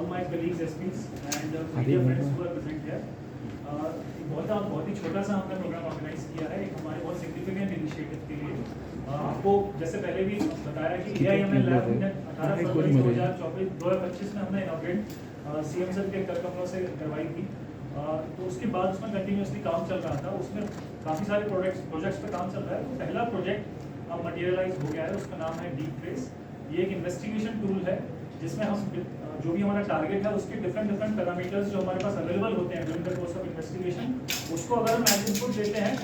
all my colleagues SPs and media friends who are present here. बहुत ही छोटा सा हमने प्रोग्राम ऑर्गेनाइज किया है एक हमारे बहुत सिग्निफिकेंट इनिशिएटिव के लिए। आपको जैसे पहले भी बताया कि AIML लैब हमने 18 फरवरी 2025 में हमने इनॉग्रेट CM सर के कर कमरों से करवाई थी। तो उसके बाद उसमें कंटिन्यूसली काम चल रहा था, उसमें काफ़ी सारे प्रोजेक्ट्स पे काम चल रहा है। तो पहला प्रोजेक्ट अब मटेरियलाइज हो गया है, उसका नाम है डीप ट्रेस। ये एक इन्वेस्टिगेशन टूल है जिसमें हम जो भी हमारा टारगेट है उसके डिफरेंट पैरामीटर्स जो हमारे पास अवेलेबल होते हैं during the course of investigation, उसको अगर हम एज इनपुट देते हैं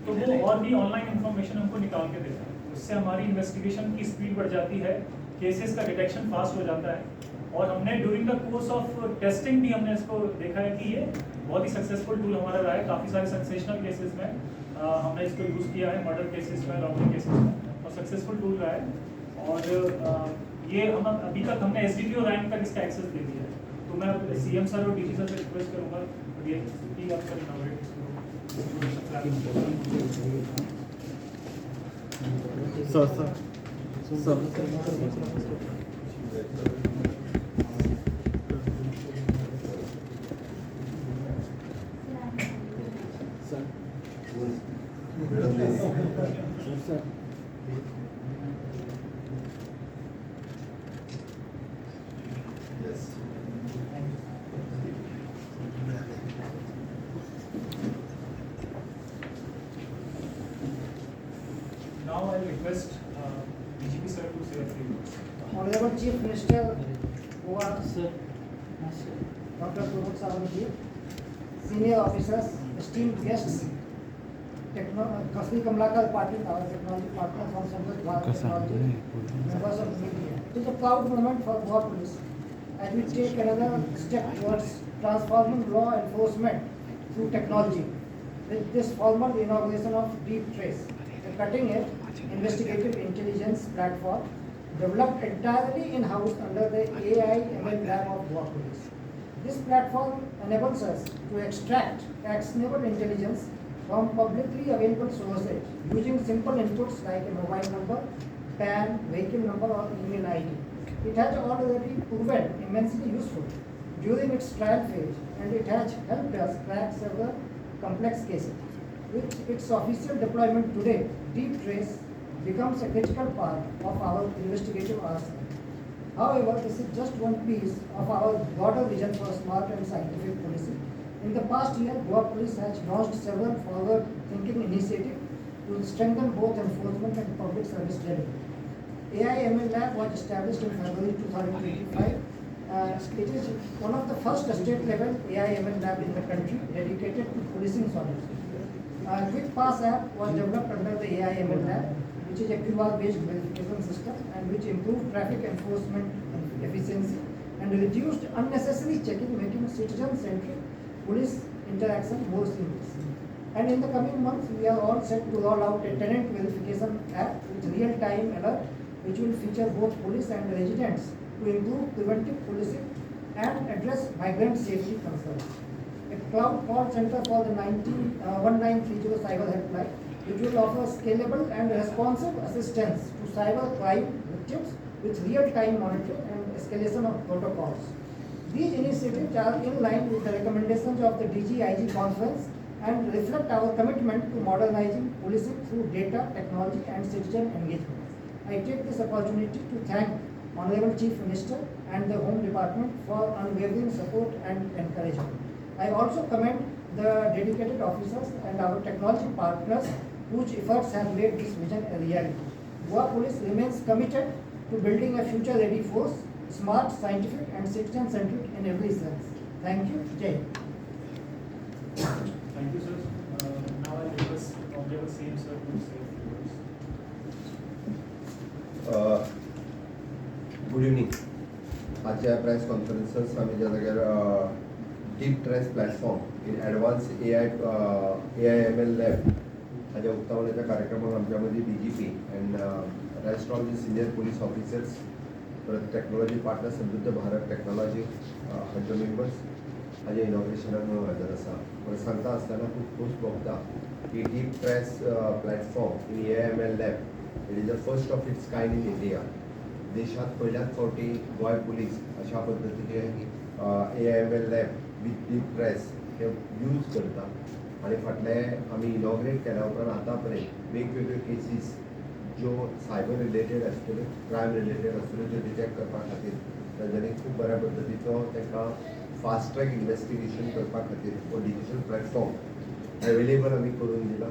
तो वो और भी ऑनलाइन इन्फॉर्मेशन हमको निकाल के देता है। उससे हमारी इन्वेस्टिगेशन की स्पीड बढ़ जाती है, केसेस का डिटेक्शन फास्ट हो जाता है। और हमने during the course of testing भी हमने इसको देखा है कि ये बहुत ही सक्सेसफुल टूल हमारा रहा है। काफ़ी सारे सेंसेशनल केसेस में हमने इसको यूज़ किया है, मर्डर केसेस में, रॉबरी केसेस में, और सक्सेसफुल टूल रहा है। और ये हम अभी तक हमने SDPO रैंक तक इसका एक्सेस दे दिया है। तो मैं CM सर और DG सर से रिक्वेस्ट करूँगा ये कि आप sir innovate Now I request DGP sir to say a few words. Honorable Chief Minister, Dr. Pramod Sawant, senior officers, esteemed guests, Kasmi Kamlakar Patil, our technology partner from Central Bharat Technology, members of the media. It is a proud moment for Goa Police as we take another step towards transforming law enforcement through technology with this formal inauguration of Deep Trace, a cutting-edge investigative intelligence platform developed entirely in-house under the AI/ML lab of Goa Police. This platform enables us to extract actionable intelligence from publicly available sources using simple inputs like a mobile number, PAN, vehicle number, or email ID. It has already proven immensely useful during its trial phase, and it has helped us crack several complex cases. With its official deployment today, Deep Trace becomes a critical part of our investigative arsenal. However, this is just one piece of our broader vision for smart and scientific policing. In the past year, Goa Police has launched several forward-thinking initiatives to strengthen both enforcement and public service delivery. AI/ML Lab was established in February 2025. It is one of the first state-level AI/ML lab in the country dedicated to policing solutions. Quick Pass app was developed under the AI/ML lab, which is a QR-based verification system and which improved traffic enforcement efficiency and reduced unnecessary checking, making citizen-centric police interaction more seamless. And in the coming months, we are all set to roll out a tenant verification app with real-time alert, which will feature both police and residents to improve preventive policing and address migrant safety concerns. A cloud call center for the 1930 cyber helpline, which will offer scalable and responsive assistance to cyber crime victims with real-time monitoring and escalation of protocols. These initiatives are in line with the recommendations of the DG-IG conference and reflect our commitment to modernizing policing through data, technology, and citizen engagement. I take this opportunity to thank Honorable Chief Minister and the Home Department for unwavering support and encouragement. I also commend the dedicated officers and our technology partners whose efforts have made this vision a reality. Goa Police remains committed to building a future-ready force, smart, scientific, and citizen-centric in every sense. Thank you. Jai. Thank you, sir. Now I request Honorable CM sir to say a few words. Good evening. आजच्या press conferences आम्ही ज्या जाग्यार deep trace platform इन advance AI/ML lab हाच्या उक्तावणाच्या कार्यक्रमात आमच्या मध्ये DGP and rest of the senior police officers, परत technology partner समृद्ध भारत टेक्नॉलॉजी हांचे मेंबर्स हाजे इनॉग्रेशनाक हजर आसा. पण सांगता आसतना खूब खोस भोगता की deep trace platform in AI/ML lab it is the first of its kind in India. देशात पहिल्याच फावटी गोंय पुलीस अशा पद्धतीचे AIML lab with deep trace हे यूज करता आणि फाटले आमी इनॉग्रेट केल्या उपरांत आतां पर्यंत वेगवेगळ्यो केसीस ज्यो सायबर रिलेटेड आसतल्यो क्रायम रिलेटेड आसतल्यो त्यो डिटेक्ट करपा खातीर तांच्यांनी खूब बऱ्या पद्दतीचो तांकां फास्ट ट्रॅक इन्वेस्टिगेशन करपा खातीर हो डिजिटल प्लॅटफॉर्म एवेलेबल आमी करून दिला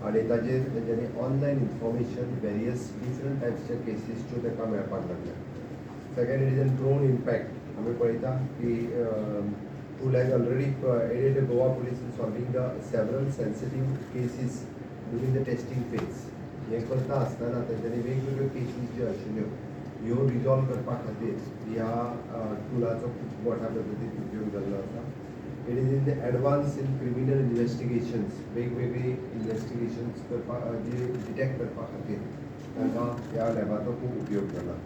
आणि ताजेर तांच्यांनी ऑनलायन इन्फॉर्मेशन वेरियस डिफरंट टायप्सच्या केसीसच्यो तांकां मेळपाक लागल्या. Second it is an drone impact आमी पळयता की to like already added Goa police in solving the several sensitive cases during the testing phase. हे करता आसतना तांच्यांनी वेगवेगळ्यो केसीस ज्यो आशिल्ल्यो ह्यो रिजॉल्व करपा खातीर ह्या टुलाचो खूब मोठ्या पद्दतीन उपयोग जाल्लो आसा. It is in the advance in criminal investigations वेगवेगळी इन्वेस्टिगेशन्स करपा जे डिटेक्ट करपा खातीर तांकां ह्या लॅबाचो खूब उपयोग जाला.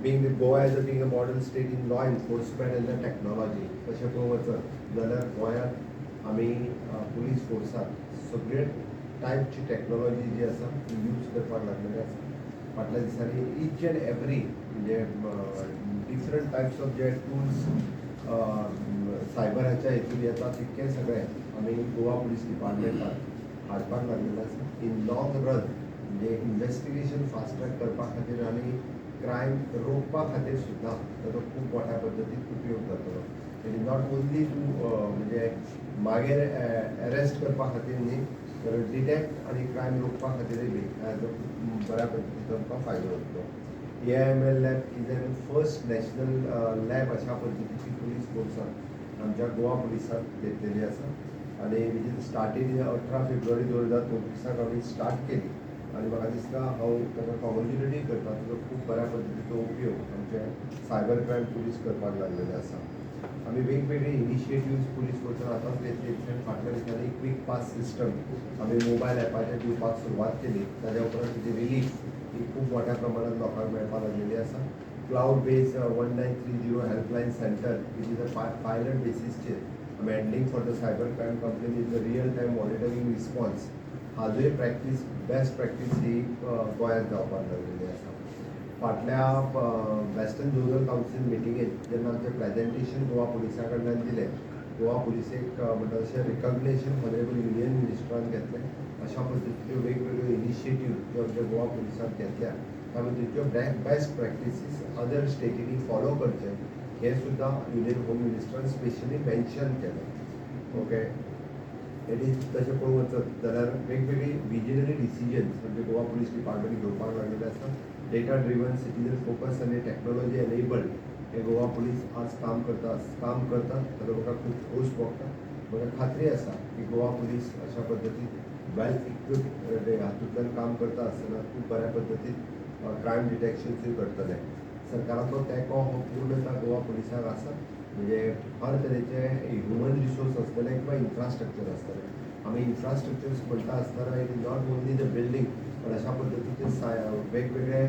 Being Goa as being a modern state in law enforcement and the technology तशें पळोवंक वचत जाल्यार गोंयांत आमी पुलीस फोर्सांत सगळे टायपची टॅक्नॉलॉजी जी आसा ती यूज करपाक लागलेली आसा. फाटल्या दिसांनी ईच एंड एवरी म्हणजे डिफरंट टायप्स ऑफ जे टूल्स सायबराच्या हेतून येता तितके सगळे आमी गोवा पुलीस डिपार्टमेंटान हाडपाक लागलेले आसा. इन लॉंग रन म्हणजे इन्वेस्टिगेशन फास्ट ट्रॅक करपा खातीर आनी क्रायम रोखपा खातीर सुद्दां ताचो खूब मोठ्या पद्दतीन उपयोग जातलो. It is not only to म्हणजे मागीर एरेस्ट करपा खातीर न्ही तर डिटेक्ट आनी क्रायम रोखपा खातीरय बी हेजो बऱ्या पद्दतीन आमकां फायदो जातलो. AIML lab is an first national lab अशा पद्दतीची पुलीस फोर्सान आमच्या गोवा पुलिसांत घेतलेली आसा आनी विच इज स्टार्टेड 18 फेब्रुवारी 2024 आमी स्टार्ट केली आनी म्हाका दिसता हांव ताका कॉंग्रॅच्युलेटूय करता. ताजो खूब बऱ्या पद्दतीचो उपयोग आमचे सायबर क्रायम पुलीस करपाक लागलेले आसा. आमी वेगवेगळे इनिशिएटिव्स पुलीस फोर्सान आतांच घेतले. फाटल्या दिसांनी क्वीक पास सिस्टम आमी मोबायल एपाचेर दिवपाक सुरवात केली. ताज्या उपरांत तिची रिलीफ ही खूब मोठ्या प्रमाणात लोकांक मेळपाक लागलेली आसा. Cloud based 1930 helpline centre which is a pilot बेसिसचेर आमी handling for the cyber crime complaint is the real time monitoring response हाजोय प्रॅक्टीस बेस्ट प्रॅक्टीस ही गोंयांत जावपाक लागलेली आसा. फाटल्या वेस्टर्न झोनल कावन्सील मिटिंगेंत जेन्ना आमचें प्रेजेंटेशन गोवा पुलिसा कडल्यान दिलें गोवा पुलिसेक म्हणटा तशें रिकग्नेशन ऑनरेबल युनियन मिनिस्टरान घेतलें. अशा पद्दतीच्यो वेगवेगळ्यो इनिशिएटीव ज्यो आमच्या गोवा पुलिसांत घेतल्या त्या पद्दतीच्यो बेस्ट प्रॅक्टीसीस अदर स्टेटींनी फॉलो करचे हे सुद्दां युनियन होम मिनिस्टरान स्पेशली मेन्शन केलें. ओके इट इज तशें पळोवंक वचत जाल्यार वेगवेगळी विजनरी डिसिजन्स म्हणजे गोवा पुलीस डिपार्टमेंट घेवपाक लागलेले आसा. डेटा ड्रिवन सिटीजन फोकस आनी टॅक्नॉलॉजी एनेबल्ड हे गोवा पुलीस आज काम करतात ताजो म्हाका खूब खोस भोगता. म्हाका खात्री आसा की गोवा पुलीस अशा पद्दतीन वेल इक्विप्ड हातूंतल्यान काम करता आसतना खूब बऱ्या पद्दतीन क्रायम डिटेक्शनूय करतले. सरकाराचो तेंको हो पूर्णता गोवा पुलिसाक आसा. म्हणजे हर तरेचे ह्युमन रिसोर्स आसतले किंवा इन्फ्रास्ट्रक्चर आसतले. आमी इन्फ्रास्ट्रक्चर्स म्हणटा आसतना it is not only the building पण अशा पद्दतीचे वेगवेगळे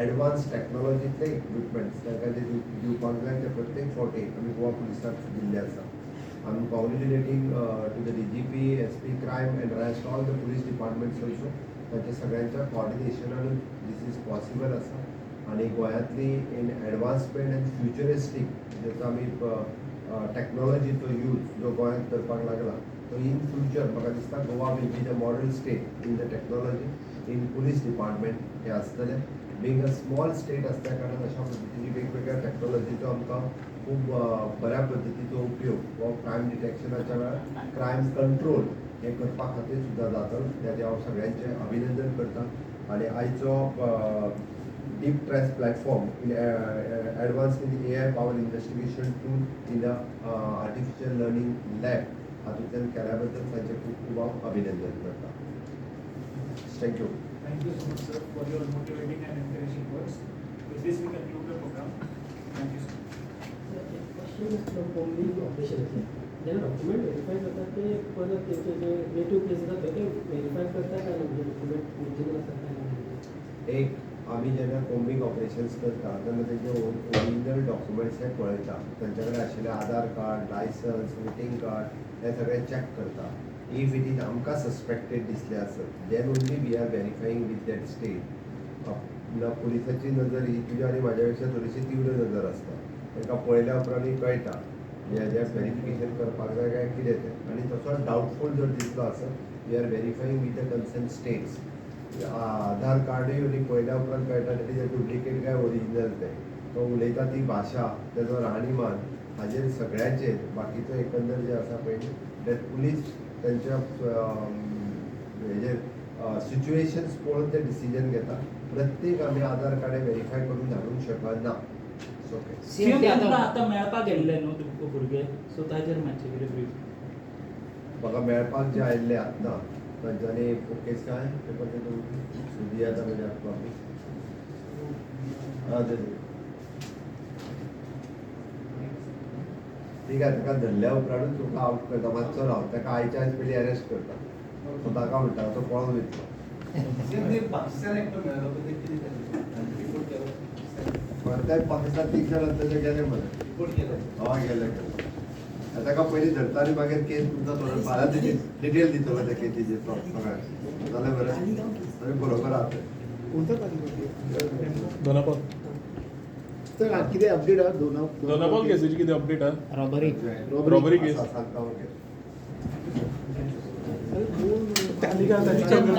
एडवान्स टॅक्नॉलॉजीतले इक्विपमेंट्स तांकां जे दिवपाक जाय ते प्रत्येक फावटी आमी गोवा पुलिसाक दिल्ले आसा. आमी congratulating to the DGP, SP crime and rest all the police departments also. तांच्या सगळ्यांच्या कॉर्डिनेशनान दीस इज पॉसिबल आसा आनी गोंयांतली इन एडवान्समेंट एंड फ्युचरिस्टीक जेचो आमी टॅक्नॉलॉजीचो यूज जो गोंयांत करपाक लागला तो इन फ्युचर म्हाका दिसता Goa will be the modern state in the technology in police department हे आसतले. बींग अ स्मॉल स्टेट आसल्या कारणान अशा पद्दतीची वेगवेगळ्या टॅक्नॉलॉजीचो आमकां खूब बऱ्या पद्दतीचो उपयोग हो क्रायम डिटेक्शनाच्या वेळार क्रायम कंट्रोल हे करपा खातीर सुद्दां जातलो. त्याचे हांव सगळ्यांचें अभिनंदन करता आनी आयचो deep trace platform in advance in AI power investigation tool in the artificial learning lab हातूंतल्यान केल्या बद्दल तांचें खूब खूब हांव अभिनंदन करता. Thank you. Thank you so much, sir, for your motivating and encouraging words. With this, we conclude the program. Thank you, sir. Question combing operation जेन्ना डॉक्युमेंट व्हेरीफाय करतात ते परत तेचे जे नेटिव्ह प्लेस आसा ते व्हेरीफाय करता काय म्हणजे डॉक्युमेंट ओरिजिनल आसा काय नाही. एक आमी जेन्ना कोंबिंग ऑपरेशन्स करता तेन्ना तेजे ओरिजिनल डॉक्युमेंट्स हे पळयता. तांचे कडेन आशिल्ले Aadhaar card, licence, voting card हे सगळें चॅक करता. इफ इट इज आमकां सस्पेक्टेड दिसलें आसत then only we are verifying with that state. पुलिसाची नजर ही तुज्या आनी म्हाज्या पेक्षा थोडीशी तीव्र नजर आसता. तांकां पळयल्या उपरांत कळटा व्हेरिफिकेशन करपाक जाय काय कितें तें आनी तसो डावटफूल जर दिसलो आसत we are verifying with the concern states Aadhaar कार्डूय आनी पयल्या उपरांत कळटा तेजें डुप्लिकेट काय ओरिजिनल तें तो उलयता ती भाशा तेजो राहणीमान हाजेर सगळ्याचेर बाकीचो एकंदर जे आसा पळय डेट पुलीस तेंच्या हेजेर सिच्युएशन्स पळोवन ते डिसिजन घेता प्रत्येक आमी आधार कार्ड व्हेरीफाय करून धाडूंक शकना ओके CM तुमकां आतां मेळपाक गेल्ले न्हू तुमकां भुरगे सो ताजेर मातशें कितें ब्रीफ म्हाका मेळपाक जे आयिल्ले आत्तां तांच्यांनी ओकेच काय पेपर ते सुदी आतां म्हणजे आपली ठीक आहे ताका धरल्या उपरांतूच तुका आउट करता मातसो राव ताका आयच्या आयज पयलीं अरेस्ट करता सो ताका म्हणटा तो पळोवन वयतलो परत पाकिस्तान 3 जाण तेजे गेले मरे हय गेले ताका पयलीं धरता आनी मागीर केस तुमचा थोडो फाल्यां तेजी डिटेल दितलो त्या केसीचे सगळ्यां जालें बरें आमी बरोबर आहा दोनापावल तर कितें अपडेट आहा दोनापावल केसीची कितें अपडेट आहा रॉबरी रॉबरी केस सांगता ओके तालिका